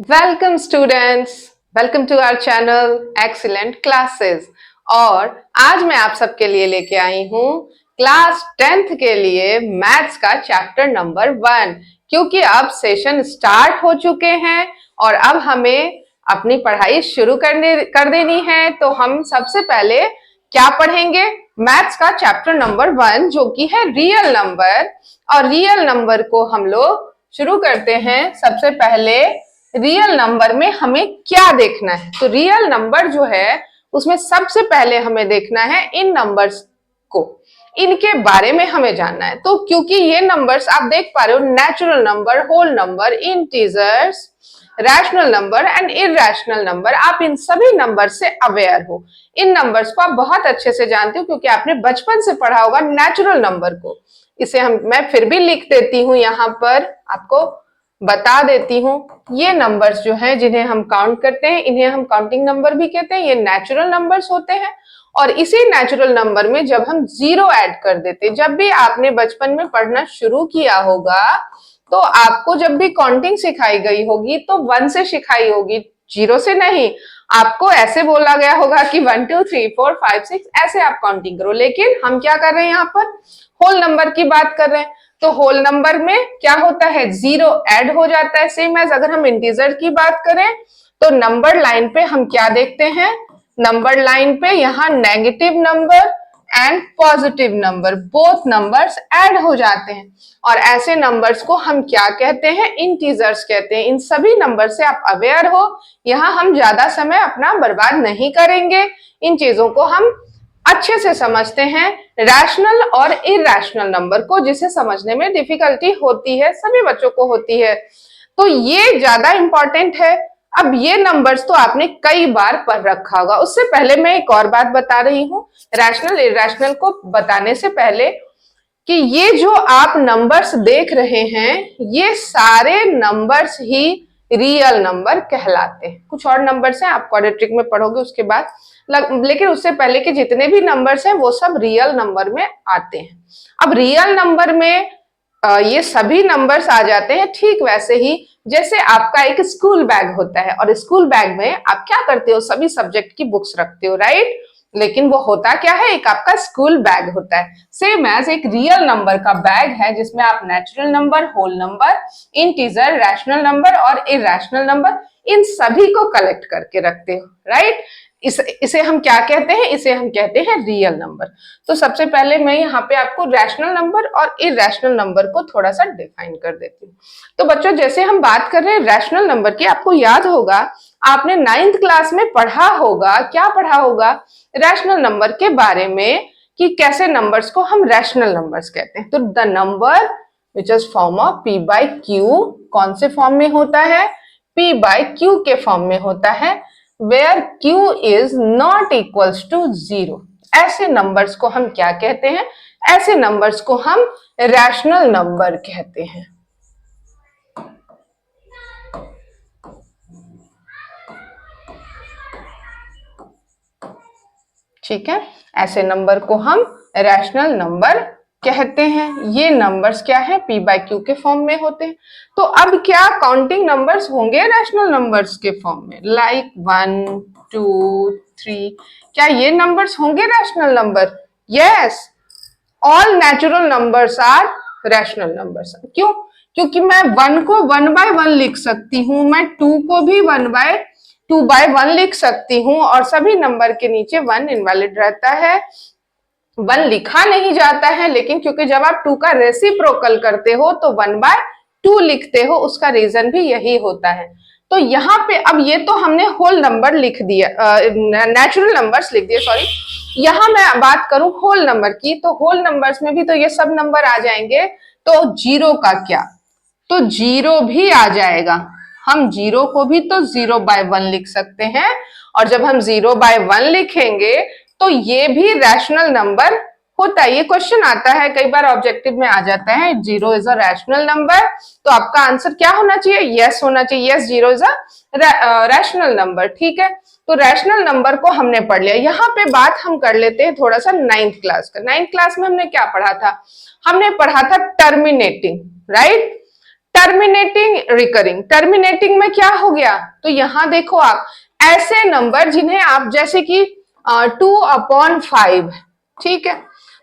Welcome students, welcome to our channel excellent classes. और आज मैं आप सबके लिए लेके आई हूँ क्लास 10th के लिए मैथ्स का चैप्टर नंबर 1, क्योंकि अब सेशन स्टार्ट हो चुके हैं और अब हमें अपनी पढ़ाई शुरू कर देनी है। तो हम सबसे पहले क्या पढ़ेंगे? मैथ्स का चैप्टर नंबर 1 जो कि है रियल नंबर। और रियल नंबर को हम लोग शुरू करते हैं। सबसे पहले रियल नंबर में हमें क्या देखना है? तो रियल नंबर जो है उसमें सबसे पहले हमें देखना है इन नंबर्स को, इनके बारे में हमें जानना है। तो क्योंकि ये नंबर्स आप देख पा रहे हो, natural number, whole number, integers, rational number and irrational number, आप इन सभी नंबर से अवेयर हो। इन नंबर्स को आप बहुत अच्छे से जानते हो क्योंकि आपने बचपन से पढ़ा होगा नेचुरल नंबर को। इसे मैं फिर भी लिख देती हूं, यहां पर आपको बता देती हूँ। ये नंबर्स जो हैं जिन्हें हम काउंट करते हैं, इन्हें हम काउंटिंग नंबर भी कहते हैं। ये नेचुरल नंबर्स होते हैं। और इसी नेचुरल नंबर में जब हम जीरो ऐड कर देते, जब भी आपने बचपन में पढ़ना शुरू किया होगा तो आपको जब भी काउंटिंग सिखाई गई होगी तो 1 से सिखाई होगी, 0 से नहीं। आपको ऐसे बोला गया होगा कि 1 2 3 4 5 6 ऐसे आप काउंटिंग करो। लेकिन हम क्या कर रहे हैं, यहाँ पर होल नंबर की बात कर रहे हैं। तो होल नंबर में क्या होता है, जीरो ऐड हो जाता है। सेम एज अगर हम इंटीजर की बात करें तो नंबर लाइन पे हम क्या देखते हैं, नंबर लाइन पे यहाँ negative number and positive number, both numbers add हो जाते हैं। और ऐसे नंबर्स को हम क्या कहते हैं, इंटीजर्स कहते हैं। इन सभी नंबर से आप अवेयर हो। यहाँ हम ज्यादा समय अपना बर्बाद नहीं करेंगे, इन चीजों को हम अच्छे से समझते हैं। रैशनल और इरैशनल नंबर को, जिसे समझने में डिफिकल्टी होती है, सभी बच्चों को होती है, तो ये ज्यादा इंपॉर्टेंट है। अब ये नंबर्स तो आपने कई बार पढ़ रखा होगा। उससे पहले मैं एक और बात बता रही हूँ, रैशनल इरैशनल को बताने से पहले, कि ये जो आप नंबर्स देख रहे हैं ये सारे नंबर्स ही रियल नंबर कहलाते हैं। कुछ और नंबर्स हैं, आप क्वाड्रेटिक में पढ़ोगे उसके बाद, लेकिन उससे पहले के जितने भी नंबर्स हैं वो सब रियल नंबर में आते हैं। अब रियल नंबर में ये सभी नंबर्स आ जाते हैं, ठीक वैसे ही जैसे आपका एक स्कूल बैग होता है और स्कूल बैग में आप क्या करते हो, सभी सब्जेक्ट की बुक्स रखते हो, राइट? लेकिन वो होता क्या है, एक आपका स्कूल बैग होता है। सेम एज एक रियल नंबर का बैग है जिसमें आप natural number, whole number, integer, rational number और इरैशनल नंबर, इन सभी को कलेक्ट करके रखते हो, राइट? इसे हम क्या कहते हैं, इसे हम कहते हैं रियल नंबर। तो सबसे पहले मैं यहाँ पे आपको रैशनल नंबर और इरैशनल नंबर को थोड़ा सा डिफाइन कर देती हूँ। तो बच्चों, जैसे हम बात कर रहे हैं रैशनल नंबर की, आपको याद होगा, आपने 9th क्लास में पढ़ा होगा, क्या पढ़ा होगा, रैशनल नंबर के बारे में, कि कैसे नंबर्स को हम रैशनल नंबर्स कहते हैं। तो the number which is form of p by q, कौन से फॉर्म में होता है, p बाई क्यू के फॉर्म में होता है, where q is not equals to 0। ऐसे नंबर्स को हम क्या कहते हैं, ऐसे नंबर्स को हम रैशनल नंबर कहते हैं। ठीक है, ऐसे नंबर को हम रैशनल नंबर कहते हैं। ये नंबर्स क्या है, p बाई क्यू के फॉर्म में होते हैं। तो अब क्या काउंटिंग नंबर्स होंगे रैशनल नंबर्स के फॉर्म में, लाइक 1 2 3, क्या ये नंबर्स होंगे rational number? Yes, all natural numbers are rational numbers. क्यों? क्योंकि मैं 1 को 1 बाय 1 लिख सकती हूँ, मैं 2 को भी 1 बाय 1 लिख सकती हूँ, और सभी नंबर के नीचे 1 इनवैलिड रहता है, 1 लिखा नहीं जाता है। लेकिन क्योंकि जब आप 2 का रेसिप्रोकल करते हो तो 1 बाय 2 लिखते हो, उसका रीजन भी यही होता है। तो यहाँ पे अब ये तो हमने होल नंबर लिख दिया, नेचुरल नंबर्स लिख दिए, सॉरी। यहाँ मैं बात करूं होल नंबर की, तो होल नंबर्स में भी तो ये सब नंबर आ जाएंगे। तो 0 का क्या, तो 0 भी आ जाएगा। हम 0 को भी तो 0 बाय 1 लिख सकते हैं, और जब हम 0 बाय 1 लिखेंगे तो ये भी रैशनल नंबर होता है। ये क्वेश्चन आता है कई बार, ऑब्जेक्टिव में आ जाता है, 0 इज अ रैशनल नंबर। तो आपका आंसर क्या होना चाहिए, यस होना चाहिए, yes 0 is a rational number. ठीक है, तो रैशनल नंबर को हमने पढ़ लिया। यहाँ पे बात हम कर लेते हैं थोड़ा सा 9th क्लास का। 9th क्लास में हमने क्या पढ़ा था, हमने पढ़ा था terminating, right? Terminating recurring, terminating में क्या हो गया, तो यहां देखो आप ऐसे नंबर जिन्हें आप जैसे कि 2/5, ठीक है,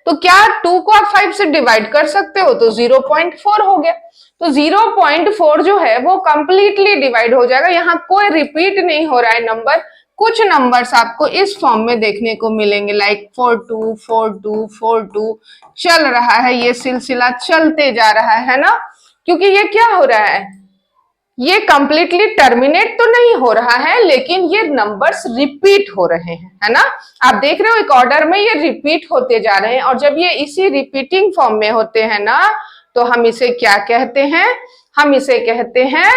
तो क्या 2 को आप 5 से डिवाइड कर सकते हो, तो 0.4 हो गया। तो 0.4 जो है वो कंप्लीटली डिवाइड हो जाएगा, यहाँ कोई रिपीट नहीं हो रहा है नंबर। कुछ नंबर्स आपको इस फॉर्म में देखने को मिलेंगे, लाइक 42 42 42, चल रहा है, ये सिलसिला चलते जा रहा है ना, क्योंकि ये क्या हो रहा है, ये कंप्लीटली टर्मिनेट तो नहीं हो रहा है, लेकिन ये नंबर्स रिपीट हो रहे हैं, है ना। आप देख रहे हो एक ऑर्डर में ये रिपीट होते जा रहे हैं, और जब ये इसी रिपीटिंग फॉर्म में होते हैं ना, तो हम इसे क्या कहते हैं, हम इसे कहते हैं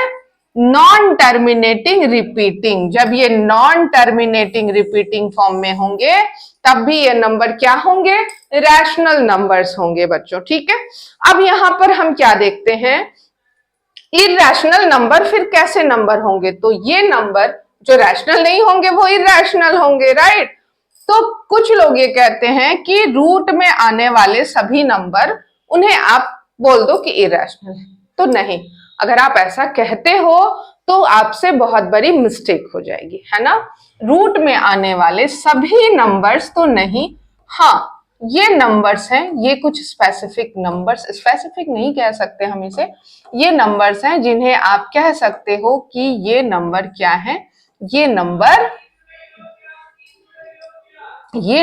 नॉन टर्मिनेटिंग रिपीटिंग। जब ये नॉन टर्मिनेटिंग रिपीटिंग फॉर्म में होंगे तब भी ये नंबर क्या होंगे, रैशनल नंबर्स होंगे बच्चों, ठीक है। अब यहां पर हम क्या देखते हैं, इरैशनल नंबर फिर कैसे नंबर होंगे, तो ये नंबर जो रैशनल नहीं होंगे वो इरैशनल होंगे, राइट। तो कुछ लोग ये कहते हैं कि रूट में आने वाले सभी नंबर उन्हें आप बोल दो कि इरैशनल है, तो नहीं, अगर आप ऐसा कहते हो तो आपसे बहुत बड़ी मिस्टेक हो जाएगी, है ना। रूट में आने वाले सभी नंबर्स तो नहीं, हाँ ये नंबर्स हैं, ये कुछ स्पेसिफिक नंबर्स, स्पेसिफिक नहीं कह सकते हम इसे, ये नंबर्स हैं जिन्हें आप कह सकते हो कि ये नंबर क्या है, ये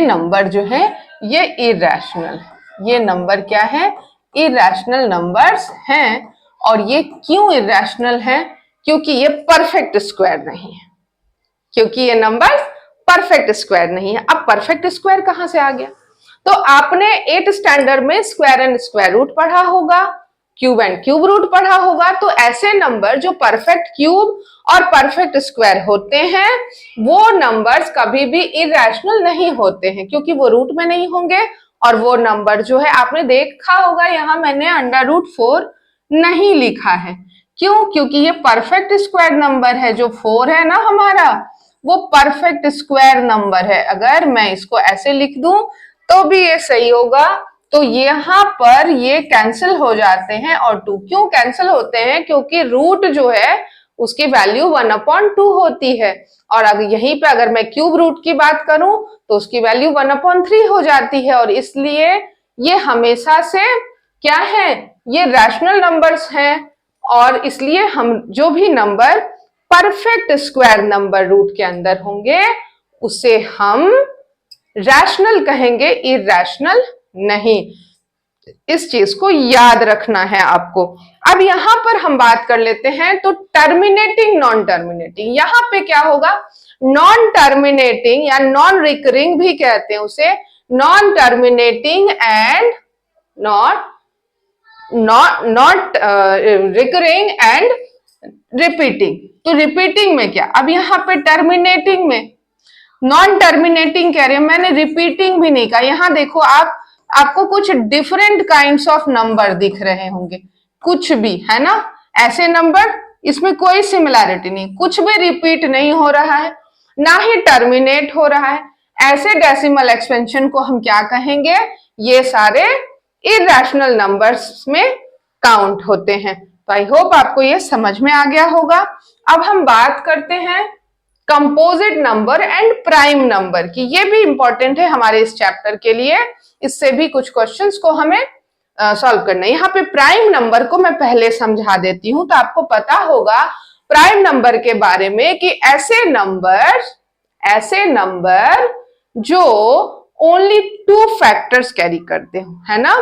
नंबर जो है ये इरैशनल, ये नंबर क्या है, इरैशनल नंबर्स हैं। और ये क्यों इरैशनल है, क्योंकि ये परफेक्ट स्क्वायर नहीं है, क्योंकि ये नंबर परफेक्ट स्क्वायर नहीं है। अब परफेक्ट स्क्वायर कहां से आ गया, तो आपने 8th स्टैंडर्ड में स्क्वायर एंड स्क्वायर रूट पढ़ा होगा, क्यूब एंड क्यूब रूट पढ़ा होगा। तो ऐसे नंबर जो परफेक्ट क्यूब और परफेक्ट स्क्वायर होते हैं वो नंबर्स कभी भी इरैशनल नहीं होते हैं, क्योंकि वो रूट में नहीं होंगे। और वो नंबर जो है आपने देखा होगा, यहां मैंने √4 नहीं लिखा है, क्यों, क्योंकि ये परफेक्ट स्क्वायर नंबर है, जो 4 है ना हमारा, वो परफेक्ट स्क्वायर नंबर है। अगर मैं इसको ऐसे लिख दूं तो भी ये सही होगा। तो यहाँ पर ये कैंसिल हो जाते हैं, और 2 क्यों कैंसिल होते हैं, क्योंकि रूट जो है उसकी वैल्यू 1/2 होती है, और अगर यहीं पे अगर मैं क्यूब रूट की बात करूं तो उसकी वैल्यू 1/3 हो जाती है, और इसलिए ये हमेशा से क्या है, ये रैशनल नंबर्स हैं। और इसलिए हम जो भी number perfect square number root के अंदर होंगे उसे हम रैशनल कहेंगे, इरैशनल नहीं। इस चीज को याद रखना है आपको। अब यहां पर हम बात कर लेते हैं, तो टर्मिनेटिंग नॉन टर्मिनेटिंग, यहां पे क्या होगा, नॉन टर्मिनेटिंग या नॉन रिकरिंग भी कहते हैं उसे, non terminating and not recurring and repeating. तो रिपीटिंग में क्या, अब यहां पे टर्मिनेटिंग में नॉन टर्मिनेटिंग कह रहे हैं, मैंने रिपीटिंग भी नहीं कहा। यहां देखो आपको कुछ डिफरेंट काइंड्स ऑफ नंबर दिख रहे होंगे, कुछ भी, है ना, ऐसे नंबर, इसमें कोई सिमिलैरिटी नहीं, कुछ भी रिपीट नहीं हो रहा है, ना ही टर्मिनेट हो रहा है। ऐसे डेसिमल एक्सपेंशन को हम क्या कहेंगे, ये सारे इरैशनल नंबर्स में काउंट होते हैं। तो आई होप आपको ये समझ में आ गया होगा। अब हम बात करते हैं composite number and prime number की, ये भी इंपॉर्टेंट है हमारे इस चैप्टर के लिए, इससे भी कुछ क्वेश्चंस को हमें सॉल्व करना है। यहाँ पे प्राइम नंबर को मैं पहले समझा देती हूँ, तो आपको पता होगा प्राइम नंबर के बारे में कि ऐसे नंबर जो ओनली 2 फैक्टर्स कैरी करते हो, है ना,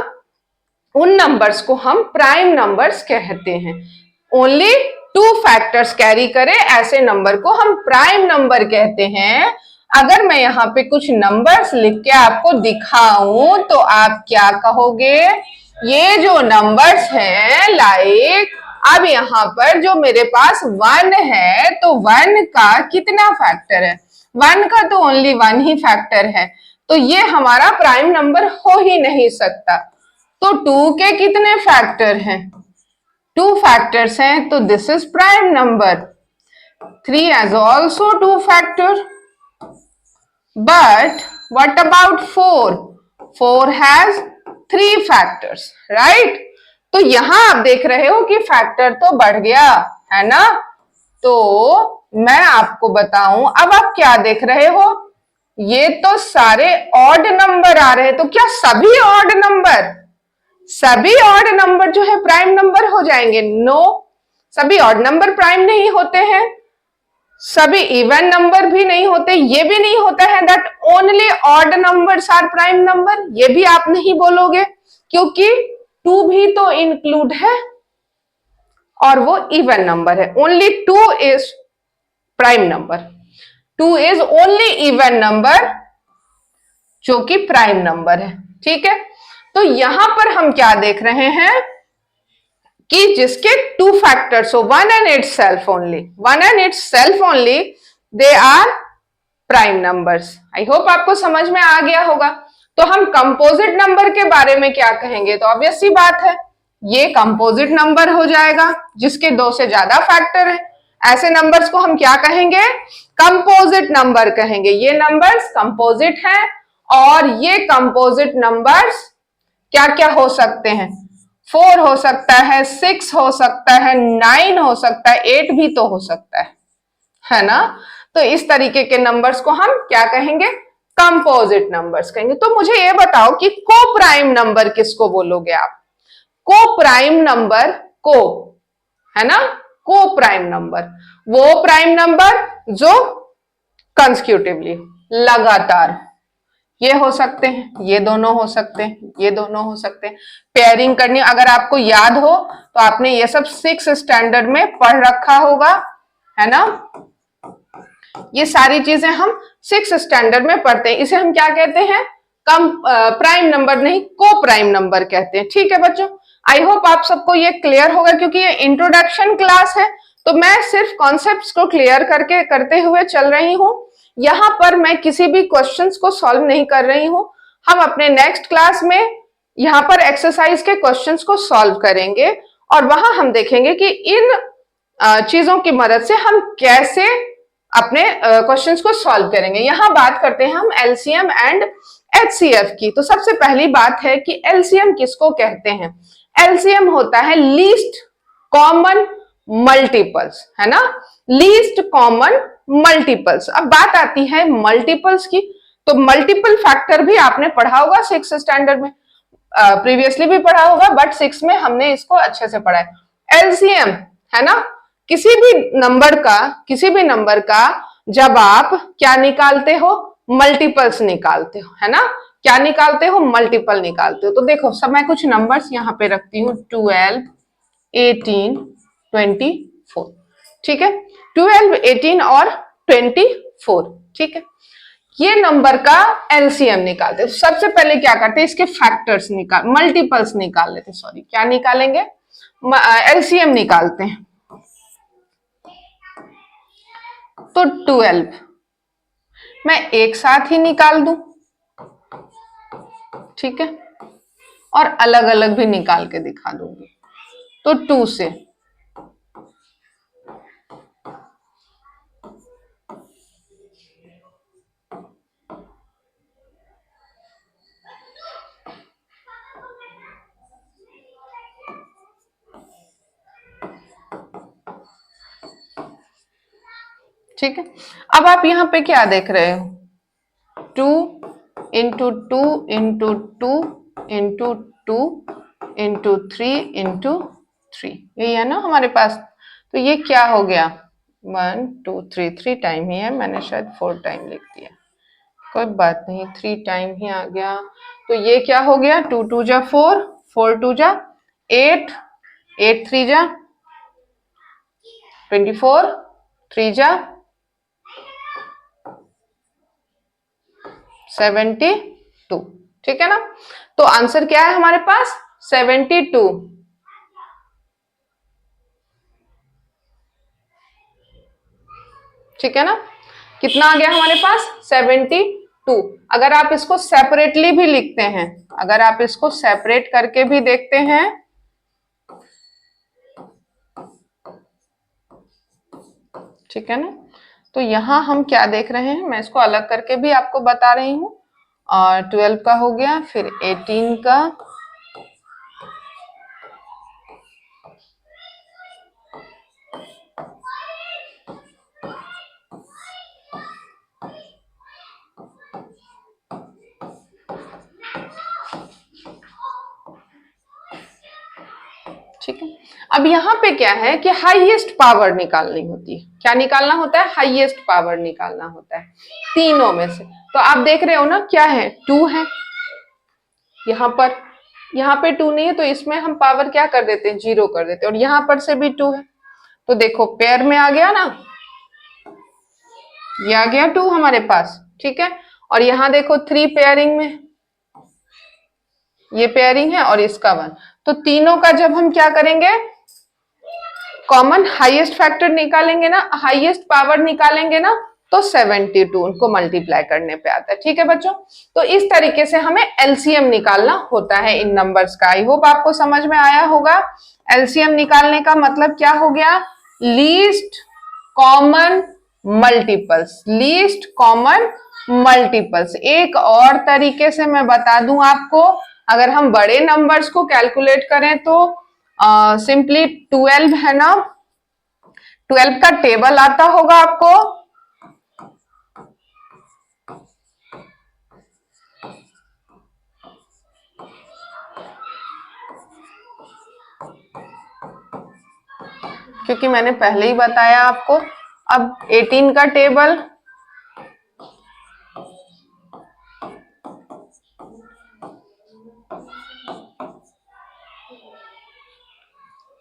उन नंबर्स को हम प्राइम नंबर्स कहते हैं। ओनली 2 फैक्टर्स कैरी करे ऐसे नंबर को हम प्राइम नंबर कहते हैं। अगर मैं यहाँ पे कुछ नंबर्स लिख के आपको दिखाऊं तो आप क्या कहोगे, ये जो नंबर्स हैं, लाइक अब यहाँ पर जो मेरे पास 1 है, तो 1 का कितना फैक्टर है, 1 का तो ओनली 1 ही फैक्टर है, तो ये हमारा प्राइम नंबर हो ही नहीं सकता। तो 2 के कितने फैक्टर हैं, 2 फैक्टर्स हैं, तो this is prime number. 3 has also 2 factor, but what about 4? 4 has 3 factors, right? तो यहां आप देख रहे हो कि फैक्टर तो बढ़ गया है ना। तो मैं आपको बताऊं, अब आप क्या देख रहे हो, ये तो सारे ऑड नंबर आ रहे हैं। तो क्या सभी ऑड नंबर जो है प्राइम नंबर हो जाएंगे? नो, सभी ऑड नंबर प्राइम नहीं होते हैं, सभी इवन नंबर भी नहीं होते। ये भी नहीं होता है that only odd numbers are prime number, ये भी आप नहीं बोलोगे, क्योंकि टू भी तो इंक्लूड है और वो इवन नंबर है। Only two is prime number, two is only even number जो कि प्राइम नंबर है। ठीक है, तो यहां पर हम क्या देख रहे हैं कि जिसके टू फैक्टर्स हो, one and itself only, they are prime numbers. I hope आपको समझ में आ गया होगा। तो हम कंपोजिट नंबर के बारे में क्या कहेंगे? तो ऑब्वियस सी बात है, ये कंपोजिट नंबर हो जाएगा जिसके दो से ज्यादा फैक्टर है। ऐसे नंबर्स को हम क्या कहेंगे? कंपोजिट नंबर कहेंगे। ये नंबर्स कंपोजिट हैं और ये कंपोजिट नंबर्स क्या क्या हो सकते हैं? 4 हो सकता है, 6 हो सकता है, 9 हो सकता है, 8 भी तो हो सकता है ना। तो इस तरीके के नंबर्स को हम क्या कहेंगे? कंपोजिट नंबर्स कहेंगे। तो मुझे ये बताओ कि को प्राइम नंबर किसको बोलोगे आप? को प्राइम नंबर को, है ना, को प्राइम नंबर वो प्राइम नंबर जो कंसेक्यूटिवली, लगातार, ये हो सकते हैं, ये दोनों हो सकते हैं, ये दोनों हो सकते हैं। पेयरिंग करनी, अगर आपको याद हो तो आपने ये सब 6 स्टैंडर्ड में पढ़ रखा होगा, है ना। ये सारी चीजें हम 6 स्टैंडर्ड में पढ़ते हैं। इसे हम क्या कहते हैं? प्राइम नंबर नहीं, को प्राइम नंबर कहते हैं। ठीक है बच्चों, आई होप आप सबको ये क्लियर होगा, क्योंकि ये इंट्रोडक्शन क्लास है तो मैं सिर्फ कॉन्सेप्ट्स को क्लियर करते हुए चल रही हूं। यहां पर मैं किसी भी क्वेश्चंस को सॉल्व नहीं कर रही हूं। हम अपने नेक्स्ट क्लास में यहां पर एक्सरसाइज के क्वेश्चंस को सॉल्व करेंगे और वहां हम देखेंगे कि इन चीजों की मदद से हम कैसे अपने क्वेश्चंस को सॉल्व करेंगे। यहां बात करते हैं हम एलसीएम एंड एचसीएफ की। तो सबसे पहली बात है कि एलसीएम किसको कहते हैं? एलसीएम होता है लीस्ट कॉमन मल्टीपल्स, है ना, लीस्ट कॉमन मल्टीपल्स। अब बात आती है मल्टीपल्स की, तो मल्टीपल फैक्टर भी आपने पढ़ा होगा 6 स्टैंडर्ड में, प्रीवियसली भी पढ़ा होगा, बट 6 में हमने इसको अच्छे से पढ़ा है। एलसीएम, है ना, किसी भी नंबर का जब आप क्या निकालते हो? मल्टीपल्स निकालते हो, है ना। क्या निकालते हो? मल्टीपल निकालते हो। तो देखो सब मैं कुछ नंबर्स यहां पे रखती हूँ, 12, 18, 24। ठीक है, 12, 18 और 24। ठीक है, ये नंबर का एलसीएम निकालते हैं। सबसे पहले क्या करते हैं? इसके फैक्टर्स मल्टीपल्स निकाल लेते हैं। सॉरी, क्या निकालेंगे? एलसीएम निकालते हैं। तो 12 मैं एक साथ ही निकाल दूं, ठीक है, और अलग अलग भी निकाल के दिखा दूंगी। तो 2 से ठीक है। अब आप यहां पे क्या देख रहे हो? 2 into 2 into 2 into 2 into 3 into 3, यही है ना हमारे पास। तो ये क्या हो गया? 1 2 3, 3 टाइम ही है, मैंने शायद 4 टाइम लिख दिया, कोई बात नहीं, 3 टाइम ही आ गया। तो ये क्या हो गया? 2 2 जा 4, 4 2 जा 8, 8 3 जा 24, 3 जा 72। ठीक है ना। तो आंसर क्या है हमारे पास? 72। ठीक है ना, कितना आ गया हमारे पास? 72। अगर आप इसको सेपरेटली भी लिखते हैं, अगर आप इसको सेपरेट करके भी देखते हैं, ठीक है ना, तो यहां हम क्या देख रहे हैं? मैं इसको अलग करके भी आपको बता रही हूं। और 12 का हो गया, फिर 18 का, ठीक है। अब यहाँ पे क्या है कि हाईएस्ट पावर निकालनी होती है। क्या निकालना होता है? हाईएस्ट पावर निकालना होता है तीनों में से। तो आप देख रहे हो ना, क्या है? 2 है यहाँ पे 2 नहीं है, तो इसमें हम पावर क्या कर देते हैं? 0 कर देते हैं। और यहाँ पर से भी 2 है, तो देखो पेयर में आ गया ना, ये आ गया 2 हमारे पास, ठीक है। और यहाँ देखो 3 पेयरिंग में, ये पेयरिंग है और इसका 1, तो तीनों का जब हम क्या करेंगे, कॉमन हाईएस्ट फैक्टर निकालेंगे ना, हाईएस्ट पावर निकालेंगे ना, तो 72 उनको मल्टीप्लाई करने पे आता है। ठीक है बच्चों, तो इस तरीके से हमें एलसीएम निकालना होता है इन नंबर्स का। आई होप आपको समझ में आया होगा। एलसीएम निकालने का मतलब क्या हो गया? Least common multiples, least common multiples. एक और तरीके से मैं बता दूं आपको, अगर हम बड़े नंबर्स को कैलकुलेट करें तो सिंपली 12 है ना, 12 का टेबल आता होगा आपको, क्योंकि मैंने पहले ही बताया आपको। अब 18 का टेबल,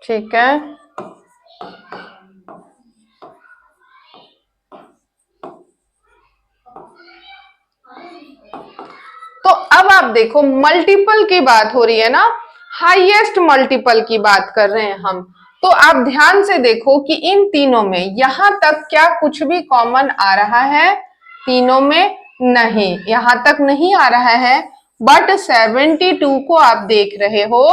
ठीक है, तो अब आप देखो मल्टीपल की बात हो रही है ना, हाईएस्ट मल्टीपल की बात कर रहे हैं हम। तो आप ध्यान से देखो कि इन तीनों में यहां तक क्या कुछ भी कॉमन आ रहा है? तीनों में नहीं, यहां तक नहीं आ रहा है, बट 72 को आप देख रहे हो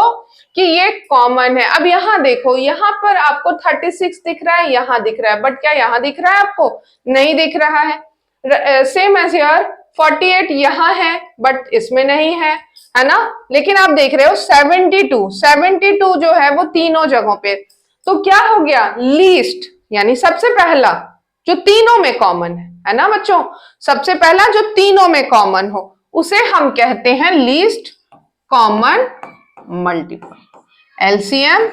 कि ये कॉमन है। अब यहां देखो, यहां पर आपको 36 दिख रहा है, यहां दिख रहा है, बट क्या यहां दिख रहा है आपको? नहीं दिख रहा है। सेम एज हियर 48 यहां है बट इसमें नहीं है ना। लेकिन आप देख रहे हो 72 जो है वो तीनों जगहों पे। तो क्या हो गया? लीस्ट, यानी सबसे पहला जो तीनों में कॉमन है ना बच्चों, सबसे पहला जो तीनों में कॉमन हो उसे हम कहते हैं लीस्ट कॉमन मल्टीपल। एलसीएम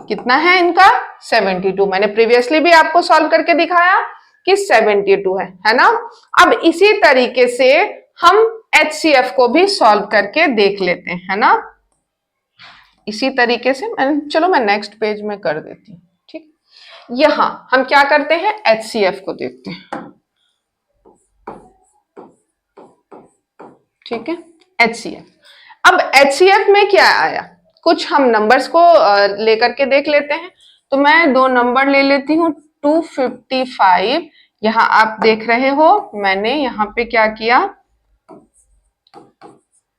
कितना है इनका? 72। मैंने प्रीवियसली भी आपको सॉल्व करके दिखाया कि 72 है ना। अब इसी तरीके से हम एचसीएफ को भी सॉल्व करके देख लेते हैं, है ना। इसी तरीके से चलो मैं नेक्स्ट पेज में कर देती हूँ। ठीक, यहां हम क्या करते हैं? एचसीएफ को देखते हैं। ठीक है, एचसीएफ। अब एचसीएफ में क्या आया, कुछ हम नंबर्स को लेकर के देख लेते हैं। तो मैं 2 नंबर ले लेती हूँ। 255, यहां आप देख रहे हो मैंने यहां पे क्या किया,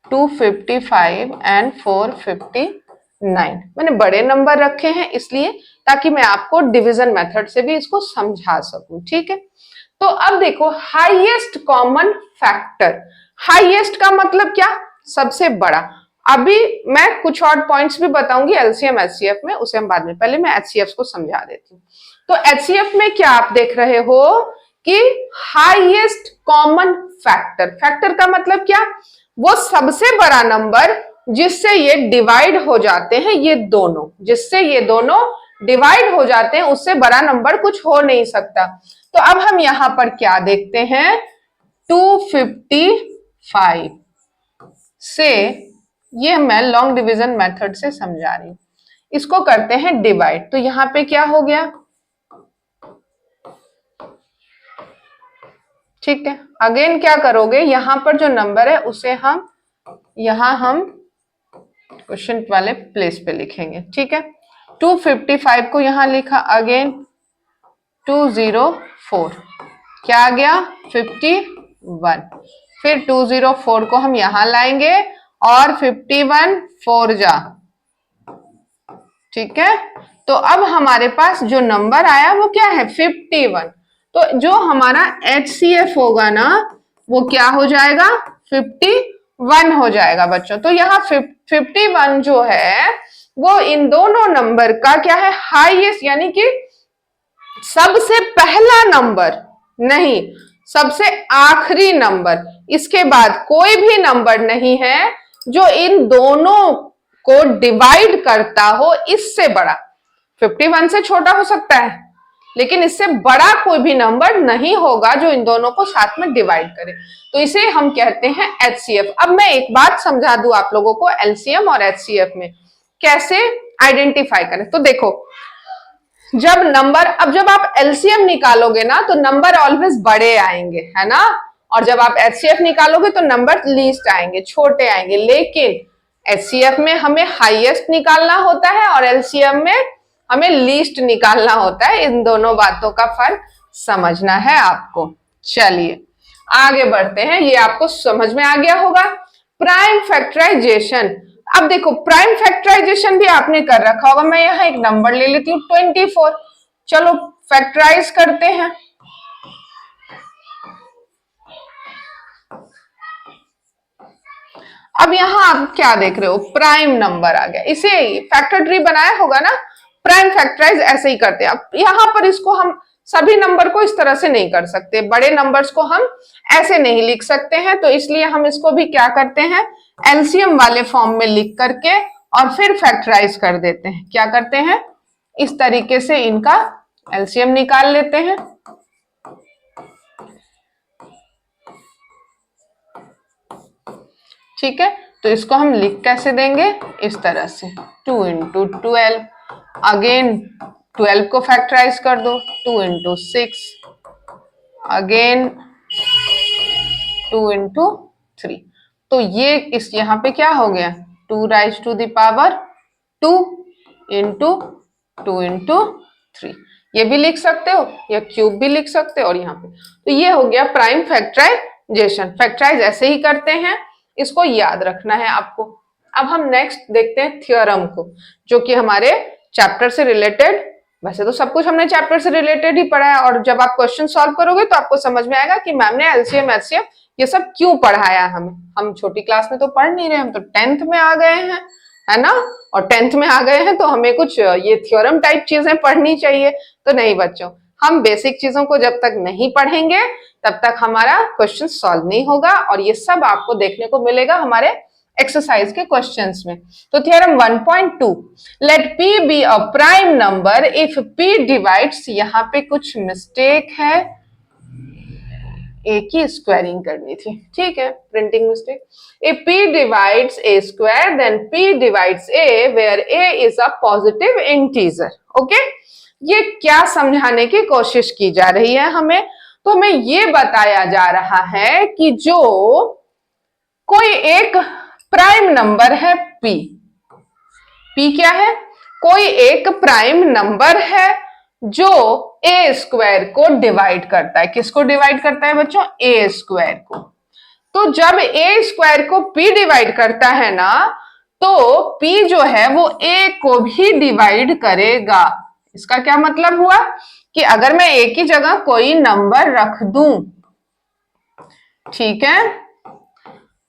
255 एंड 459 मैंने बड़े नंबर रखे हैं इसलिए, ताकि मैं आपको डिवीजन मेथड से भी इसको समझा सकूं। ठीक है, तो अब देखो हाईएस्ट कॉमन फैक्टर, हाईएस्ट का मतलब क्या? सबसे बड़ा। अभी मैं कुछ और पॉइंट्स भी बताऊंगी एलसीएम एचसीएफ में, उसे हम बाद में, पहले मैं एचसीएफ को समझा देती हूँ। तो एचसीएफ में क्या आप देख रहे हो कि हाईएस्ट कॉमन फैक्टर, फैक्टर का मतलब क्या? वो सबसे बड़ा नंबर जिससे ये डिवाइड हो जाते हैं, ये दोनों, जिससे ये दोनों डिवाइड हो जाते हैं, उससे बड़ा नंबर कुछ हो नहीं सकता। तो अब हम यहां पर क्या देखते हैं? 255 से, ये मैं लॉन्ग डिवीजन मेथड से समझा रही हूं, इसको करते हैं डिवाइड। तो यहां पे क्या हो गया? ठीक है, अगेन क्या करोगे, यहां पर जो नंबर है उसे हम क्वेश्चन वाले प्लेस पे लिखेंगे। ठीक है, 255 को यहां लिखा, अगेन 204, क्या आ गया? 51। फिर 204 को हम यहां लाएंगे और 51 4 जा, ठीक है। तो अब हमारे पास जो नंबर आया वो क्या है? 51। तो जो हमारा एचसीएफ होगा ना, वो क्या हो जाएगा? 51 हो जाएगा बच्चों। तो यहाँ 51 जो है वो इन दोनों नंबर का क्या है? हाईएस्ट, यानी कि सबसे पहला नंबर नहीं, सबसे आखिरी नंबर, इसके बाद कोई भी नंबर नहीं है जो इन दोनों को डिवाइड करता हो इससे बड़ा। 51 से छोटा हो सकता है, लेकिन इससे बड़ा कोई भी नंबर नहीं होगा जो इन दोनों को साथ में डिवाइड करे, तो इसे हम कहते हैं एचसीएफ। अब मैं एक बात समझा दूं आप लोगों को एलसीएम और एचसीएफ में कैसे आइडेंटिफाई करें। तो देखो, जब आप एलसीएम निकालोगे ना तो नंबर ऑलवेज बड़े आएंगे, है ना, और जब आप एचसीएफ निकालोगे तो नंबर लीस्ट आएंगे, छोटे आएंगे। लेकिन एचसीएफ में हमें हाईएस्ट निकालना होता है और एलसीएम में हमें लीस्ट निकालना होता है। इन दोनों बातों का फर्क समझना है आपको। चलिए आगे बढ़ते हैं, ये आपको समझ में आ गया होगा। Prime factorization. अब देखो, प्राइम फैक्टराइजेशन भी आपने कर रखा होगा। मैं यहां एक नंबर ले लेती हूँ 24, चलो फैक्टराइज करते हैं। अब यहां आप क्या देख रहे हो, प्राइम नंबर आ गया, इसे फैक्टर ट्री बनाया होगा ना, प्राइम फैक्टराइज ऐसे ही करते हैं। अब यहां पर इसको हम सभी नंबर को इस तरह से नहीं कर सकते, बड़े नंबर्स को हम ऐसे नहीं लिख सकते हैं, तो इसलिए हम इसको भी क्या करते हैं, एलसीएम वाले फॉर्म में लिख करके और फिर फैक्टराइज कर देते हैं। क्या करते हैं, इस तरीके से इनका एलसीएम निकाल लेते हैं। ठीक है, तो इसको हम लिख कैसे देंगे, इस तरह से 2 इंटू 12, अगेन 12 को फैक्टराइज कर दो, 2 इंटू 6, अगेन 2 इंटू 3। तो ये इस यहाँ पे क्या हो गया, 2 raise to the power 2 into 2 into 3। ये भी लिख सकते हो या क्यूब भी लिख सकते हो, और यहाँ पे तो ये हो गया प्राइम फैक्टराइजेशन। फैक्टराइज ऐसे ही करते हैं, इसको याद रखना है आपको। अब हम नेक्स्ट देखते हैं थ्योरम को, जो कि हमारे चैप्टर से रिलेटेड, वैसे तो सब कुछ हमने चैप्टर से रिलेटेड ही पढ़ा है, और जब आप क्वेश्चन सॉल्व करोगे तो आपको समझ में आएगा कि मैम ने एलसीएम एचसीएफ ये सब क्यों पढ़ाया हमें। हम छोटी क्लास में तो पढ़ नहीं रहे, हम तो 10th में आ गए हैं, है ना, और 10th में आ गए हैं तो हमें कुछ ये थ्योरम टाइप चीजें पढ़नी चाहिए। तो नहीं बच्चों, हम बेसिक चीजों को जब तक नहीं पढ़ेंगे तब तक हमारा क्वेश्चन सॉल्व नहीं होगा, और ये सब आपको देखने को मिलेगा हमारे एक्सरसाइज के क्वेश्चंस में। तो theorem 1.2, let p be a prime number if p divides, यहाँ पे कुछ मिस्टेक है, a की स्क्वायरिंग करनी थी, ठीक है, printing mistake. If p divides a square then p divides a where a is a positive integer. Okay, ये क्या समझाने की कोशिश की जा रही है हमें, तो हमें ये बताया जा रहा है कि जो कोई एक प्राइम नंबर है p, p क्या है, कोई एक प्राइम नंबर है जो ए स्क्वायर को डिवाइड करता है। किसको डिवाइड करता है बच्चों, ए स्क्वायर को। तो जब ए स्क्वायर को p डिवाइड करता है ना, तो p जो है वो a को भी डिवाइड करेगा। इसका क्या मतलब हुआ कि अगर मैं a की जगह कोई नंबर रख दूं, ठीक है,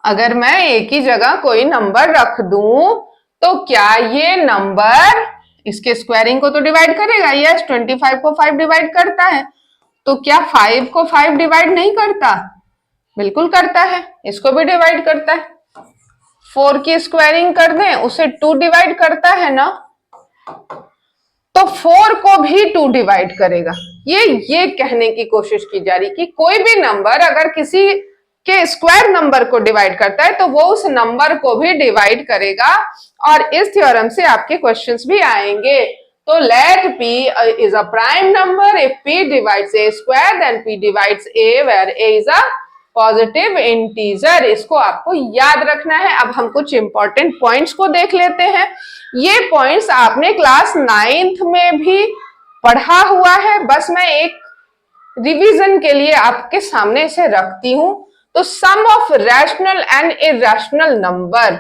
अगर मैं a की जगह कोई नंबर रख दूं तो क्या ये नंबर इसके स्क्वायरिंग को तो डिवाइड करेगा। यस, 25 को 5 डिवाइड करता है, तो क्या 5 को 5 डिवाइड नहीं करता, बिल्कुल करता है, इसको भी डिवाइड करता है। 4 की स्क्वायरिंग कर दें, उसे 2 डिवाइड करता है ना, तो 4 को भी 2 डिवाइड करेगा। ये कहने की कोशिश की जा रही कि कोई भी नंबर अगर किसी के स्क्वायर नंबर को डिवाइड करता है तो वो उस नंबर को भी डिवाइड करेगा, और इस थ्योरम से आपके क्वेश्चंस भी आएंगे। तो let p is a prime number if p divides a square then p divides a where a is a positive integer. इसको आपको याद रखना है। अब हम कुछ इंपॉर्टेंट पॉइंट्स को देख लेते हैं। ये पॉइंट्स आपने क्लास 9th में भी पढ़ा हुआ है, बस मैं एक रिवीजन के लिए आपके सामने इसे रखती हूं। तो sum of rational and irrational number,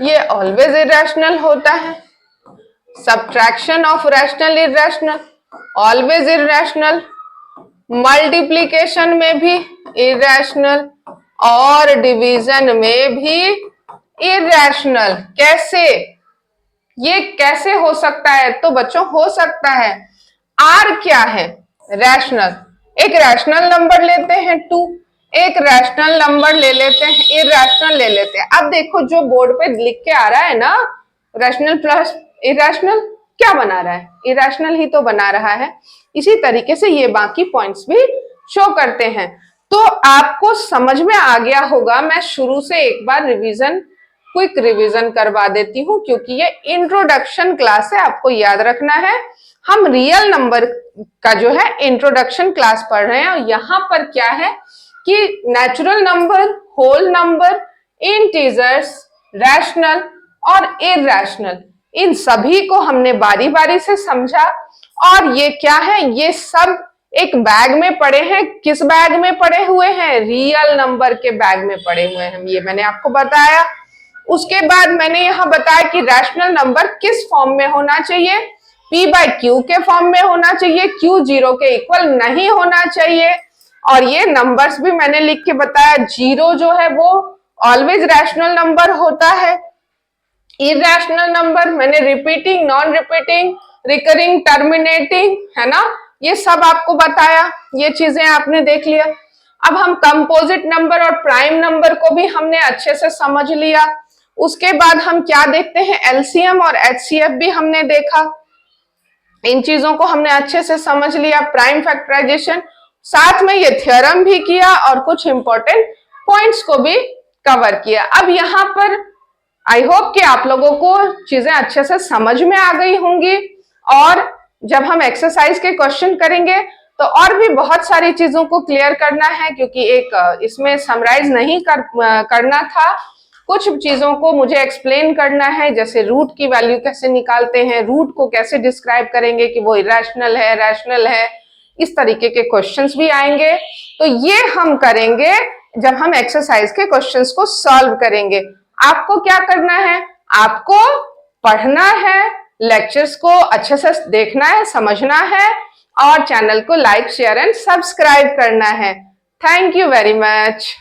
ये ऑलवेज इरैशनल होता है। Subtraction of rational irrational, always irrational. Multiplication में भी इरैशनल और डिवीजन में भी इरैशनल। कैसे, ये कैसे हो सकता है, तो बच्चों हो सकता है, आर क्या है, रैशनल। एक रैशनल नंबर लेते हैं 2, एक रैशनल नंबर ले लेते हैं, इरेशनल ले लेते हैं। अब देखो जो बोर्ड पे लिख के आ रहा है ना, रैशनल प्लस इरेशनल, क्या बना रहा है? इरेशनल ही तो बना रहा है। इसी तरीके से ये बाकी पॉइंट्स भी शो करते हैं। तो आपको समझ में आ गया होगा। मैं शुरू से एक बार क्विक रिवीजन करवा देती हूँ, क्योंकि ये इंट्रोडक्शन क्लास है, आपको याद रखना है। हम रियल नंबर का जो है इंट्रोडक्शन क्लास पढ़ रहे हैं, और यहाँ पर क्या है कि natural number, whole number, integers, rational और इरैशनल, इन सभी को हमने बारी बारी से समझा। और ये क्या है, ये सब एक बैग में पड़े हैं। किस बैग में पड़े हुए हैं? रियल नंबर के बैग में पड़े हुए हैं, ये मैंने आपको बताया। उसके बाद मैंने यहां बताया कि रैशनल नंबर किस फॉर्म में होना चाहिए? p/q के फॉर्म में होना चाहिए, q 0 के इक्वल नहीं होना चाहिए। और ये नंबर्स भी मैंने लिख के बताया, 0 जो है वो ऑलवेज रैशनल नंबर होता है। इरेशनल नंबर मैंने repeating, non repeating, recurring, terminating, है ना, ये सब आपको बताया। ये चीजें आपने देख लिया। अब हम कंपोजिट नंबर और प्राइम नंबर को भी हमने अच्छे से समझ लिया। उसके बाद हम क्या देखते हैं? एलसीएम और एचसीएफ भी हमने देखा। इन चीजों को हमने अच्छे से समझ लिया। प्राइम फैक्टराइजेशन, साथ में ये थ्योरम भी किया और कुछ इंपॉर्टेंट पॉइंट्स को भी कवर किया। अब यहाँ पर आई होप कि आप लोगों को चीजें अच्छे से समझ में आ गई होंगी। और जब हम एक्सरसाइज के क्वेश्चन करेंगे तो और भी बहुत सारी चीजों को क्लियर करना है, क्योंकि एक इसमें समराइज नहीं करना था। कुछ चीजों को मुझे एक्सप्लेन करना है, जैसे रूट की वैल्यू कैसे निकालते हैं, रूट को कैसे डिस्क्राइब करेंगे कि वो इरेशनल है, रैशनल है, इस तरीके के क्वेश्चंस भी आएंगे। तो ये हम करेंगे जब हम एक्सरसाइज के क्वेश्चंस को सॉल्व करेंगे। आपको क्या करना है? आपको पढ़ना है, लेक्चर्स को अच्छे से देखना है, समझना है, और चैनल को लाइक, शेयर एंड सब्सक्राइब करना है। Thank you very much.